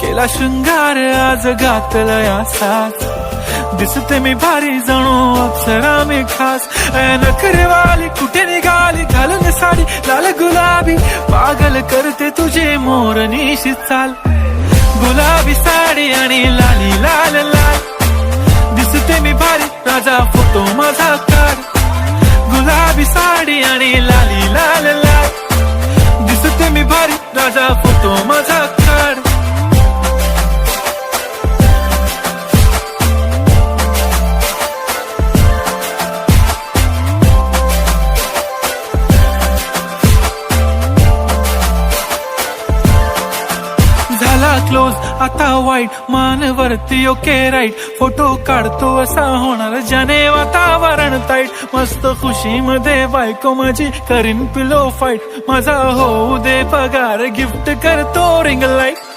केला शृंगार आज घातलाय असाच, दिसते मी भारी जणू अप्सरा मी खास. नखरेवाली कुठे निघाली घालून साडी लाल गुलाबी, पागल करते तुझे मोरनीशी चाल. गुलाबी साडी आणि लाली लाल लाल, दिसते मी भारी राजा फोटो माझा काढ. गुलाबी साडी आणि लाली लाल लाल, दिसते मी भारी राजा फोटो माझा काढ. झाला क्लोज आता वाईट, मान वरती ओके राईट. फोटो काढतो असा होणार ज्याने वातावरण ताईट. मस्त खुशी मध्ये बायको माझी करीन पिलो फाईट. माझा होऊ दे पगार गिफ्ट करतो रिंग लाईट.